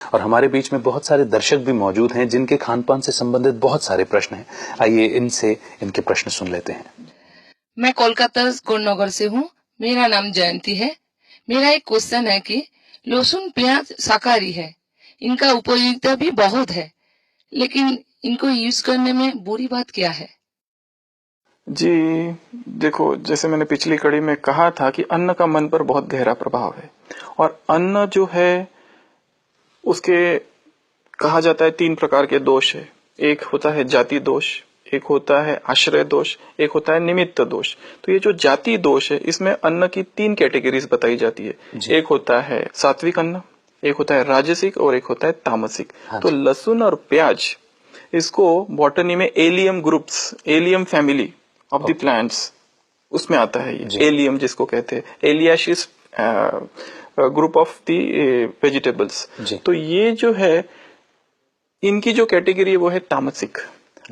और हमारे बीच में बहुत सारे दर्शक भी मौजूद हैं जिनके खान पान से संबंधित बहुत सारे प्रश्न हैं। आइए इनसे इनके प्रश्न सुन लेते हैं। मैं कोलकाता गुणनगर से हूँ। मेरा नाम जयंती है। मेरा एक क्वेश्चन है कि लहसुन प्याज शाकाहारी है, इनका उपयोगिता भी बहुत है, लेकिन इनको यूज करने में बुरी बात क्या है? जी देखो, जैसे मैंने पिछली कड़ी में कहा था कि अन्न का मन पर बहुत गहरा प्रभाव है। और अन्न जो है उसके कहा जाता है 3 प्रकार के दोष है। एक होता है जाति दोष, एक होता है आश्रय दोष, एक होता है निमित्त दोष। तो ये जो जाति दोष है इसमें अन्न की 3 कैटेगरीज बताई जाती है। एक होता है सात्विक अन्न, एक होता है राजसिक और एक होता है तामसिक। तो लहसुन और प्याज इसको बॉटनी में allium groups, allium family of the plants उसमें आता है। ये एलियम जिसको कहते हैं, एलियाशिस ग्रुप ऑफ द वेजिटेबल्स। तो ये जो है इनकी जो कैटेगरी है वो है तामसिक।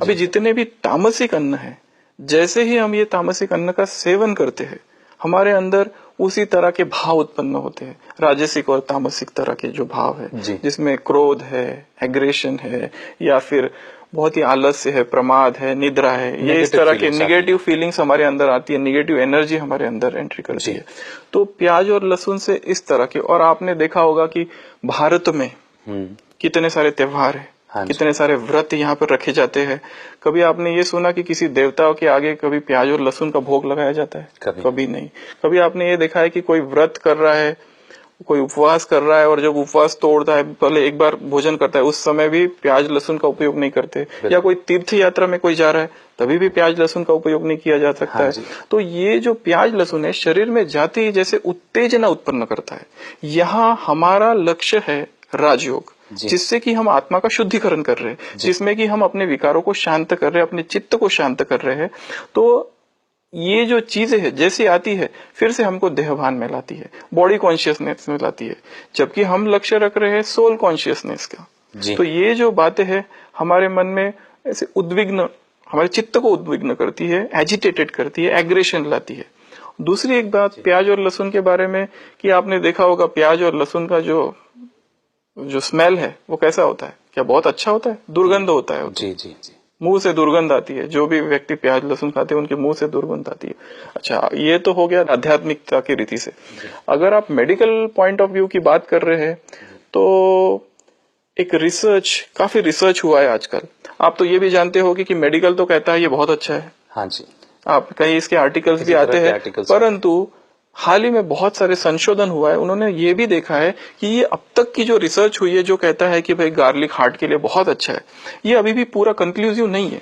अभी जितने भी तामसिक अन्न है, जैसे ही हम ये तामसिक अन्न का सेवन करते हैं हमारे अंदर उसी तरह के भाव उत्पन्न होते हैं। राजसिक और तामसिक तरह के जो भाव है जिसमें क्रोध है, एग्रेशन है, या फिर बहुत ही आलस्य है, प्रमाद है, निद्रा है, ये इस तरह के निगेटिव फीलिंग्स हमारे अंदर आती है, निगेटिव एनर्जी हमारे अंदर एंट्री करती है। तो प्याज और लहसुन से इस तरह के, और आपने देखा होगा कि भारत में कितने सारे त्योहार है, कितने सारे व्रत यहाँ पर रखे जाते हैं। कभी आपने ये सुना कि किसी देवताओं के आगे कभी प्याज और लहसुन का भोग लगाया जाता है? कभी नहीं। कभी आपने ये देखा है कि कोई व्रत कर रहा है, कोई उपवास कर रहा है, और जब उपवास तोड़ता है पहले एक बार भोजन करता है, उस समय भी प्याज लहसुन का उपयोग नहीं करते। या कोई तीर्थ यात्रा में कोई जा रहा है तभी भी प्याज लहसुन का उपयोग नहीं किया जा सकता है। तो ये जो प्याज लहसुन है शरीर में जाते ही जैसे उत्तेजना उत्पन्न करता है। यहाँ हमारा लक्ष्य है राजयोग, जिससे कि हम आत्मा का शुद्धिकरण कर रहे हैं, जिसमें कि हम अपने विकारों को शांत कर रहे हैं, अपने चित्त को शांत कर रहे हैं। तो ये जो चीजें है जैसे आती है फिर से हमको देहभान में लाती है, बॉडी कॉन्शियसनेस में लाती है, जबकि हम लक्ष्य रख रहे हैं सोल कॉन्शियसनेस का। तो ये जो बातें है हमारे मन में ऐसे उद्विग्न, हमारे चित्त को उद्विग्न करती है, एजिटेटेड करती है, एग्रेशन लाती है। दूसरी एक बात प्याज और लहसुन के बारे में कि आपने देखा होगा प्याज और लहसुन का जो स्मेल है वो कैसा होता है? क्या बहुत अच्छा होता है? दुर्गंध होता है। जी जी जी, मुंह से दुर्गंध आती है। जो भी व्यक्ति प्याज लहसुन खाते हैं उनके मुंह से दुर्गंध आती है। अच्छा, ये तो हो गया आध्यात्मिकता की रीति से। अगर आप मेडिकल पॉइंट ऑफ व्यू की बात कर रहे हैं तो एक रिसर्च, काफी रिसर्च हुआ है आजकल। आप तो ये भी जानते हो कि मेडिकल तो कहता है ये बहुत अच्छा है। हाँ जी, आप कहीं इसके आर्टिकल्स भी आते हैं, परंतु हाल ही में बहुत सारे संशोधन हुआ है। उन्होंने ये भी देखा है कि ये अब तक की जो रिसर्च हुई है जो कहता है कि भाई गार्लिक हार्ट के लिए बहुत अच्छा है, ये अभी भी पूरा कंक्लूसिव नहीं है।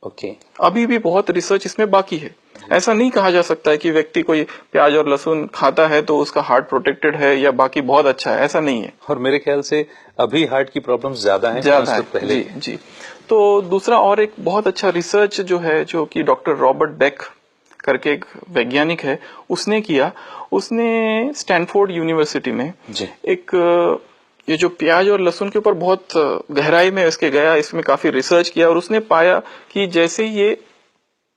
ओके, अभी भी बहुत रिसर्च इसमें बाकी है। ऐसा नहीं कहा जा सकता है कि व्यक्ति कोई प्याज और लहसुन खाता है तो उसका हार्ट प्रोटेक्टेड है या बाकी बहुत अच्छा है, ऐसा नहीं है। और मेरे ख्याल से अभी हार्ट की प्रॉब्लम्स ज्यादा हैं पहले। जी जी। तो दूसरा और एक बहुत अच्छा रिसर्च जो है, जो कि डॉक्टर रॉबर्ट बेक करके एक वैज्ञानिक है, उसने किया। उसने स्टैनफोर्ड यूनिवर्सिटी में एक ये जो प्याज और लहसुन के ऊपर बहुत गहराई में इसके गया, इसमें काफी रिसर्च किया, और उसने पाया कि जैसे ये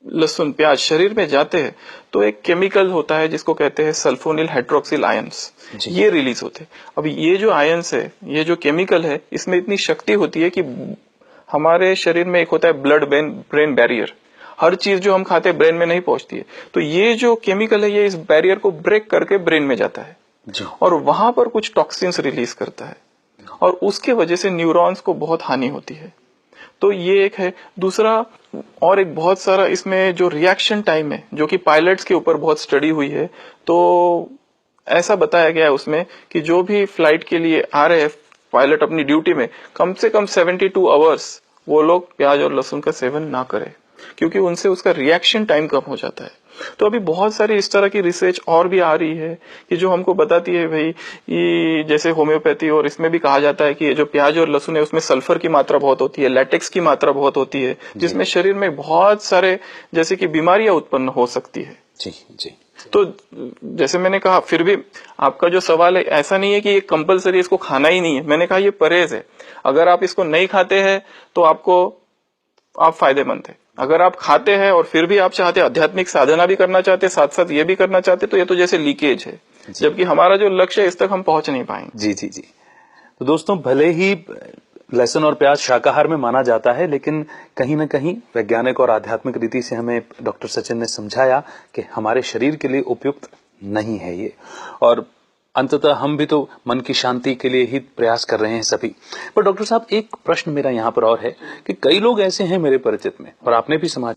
लहसुन प्याज शरीर में जाते हैं तो एक केमिकल होता है जिसको कहते हैं सल्फोनिल हाइड्रोक्सिल आयंस, ये रिलीज होते हैं। अब ये जो आयंस है, ये जो केमिकल है, इसमें इतनी शक्ति होती है कि हमारे शरीर में एक होता है ब्लड ब्रेन बैरियर, हर चीज जो हम खाते हैं ब्रेन में नहीं पहुंचती है। तो ये जो केमिकल है ये इस बैरियर को ब्रेक करके ब्रेन में जाता है और वहां पर कुछ टॉक्सिन्स रिलीज करता है, और उसके वजह से न्यूरॉन्स को बहुत हानि होती है। तो ये एक है। दूसरा और एक बहुत सारा इसमें जो रिएक्शन टाइम है, जो कि पायलट्स के ऊपर बहुत स्टडी हुई है, तो ऐसा बताया गया है उसमें कि जो भी फ्लाइट के लिए आ रहे हैं पायलट अपनी ड्यूटी में, कम से कम 72 आवर्स वो लोग प्याज और लहसुन का सेवन ना करें, क्योंकि उनसे उसका रिएक्शन टाइम कम हो जाता है। तो अभी बहुत सारी इस तरह की रिसर्च और भी आ रही है कि जो हमको बताती है भाई, ये जैसे होम्योपैथी और इसमें भी कहा जाता है कि ये जो प्याज और लहसुन है उसमें सल्फर की मात्रा बहुत होती है, लैटेक्स की मात्रा बहुत होती है, जिसमें शरीर में बहुत सारे जैसे कि बीमारियां उत्पन्न हो सकती है। जी जी। तो जैसे मैंने कहा, फिर भी आपका जो सवाल है, ऐसा नहीं है कि ये कंपलसरी इसको खाना ही नहीं है। मैंने कहा ये परहेज है। अगर आप इसको नहीं खाते हैं तो आप फायदेमंद है। अगर आप खाते हैं और फिर भी आप चाहते आध्यात्मिक साधना भी करना चाहते, साथ साथ ये भी करना चाहते, तो ये तो जैसे लीकेज है, जबकि हमारा जो लक्ष्य है इस तक हम पहुंच नहीं पाएंगे। जी जी जी। तो दोस्तों, भले ही लहसुन और प्याज शाकाहार में माना जाता है, लेकिन कहीं ना कहीं वैज्ञानिक और आध्यात्मिक रीति से हमें डॉक्टर सचिन ने समझाया कि हमारे शरीर के लिए उपयुक्त नहीं है ये। और अंततः हम भी तो मन की शांति के लिए ही प्रयास कर रहे हैं सभी। पर डॉक्टर साहब, एक प्रश्न मेरा यहाँ पर और है कि कई लोग ऐसे हैं मेरे परिचित में, और आपने भी समाज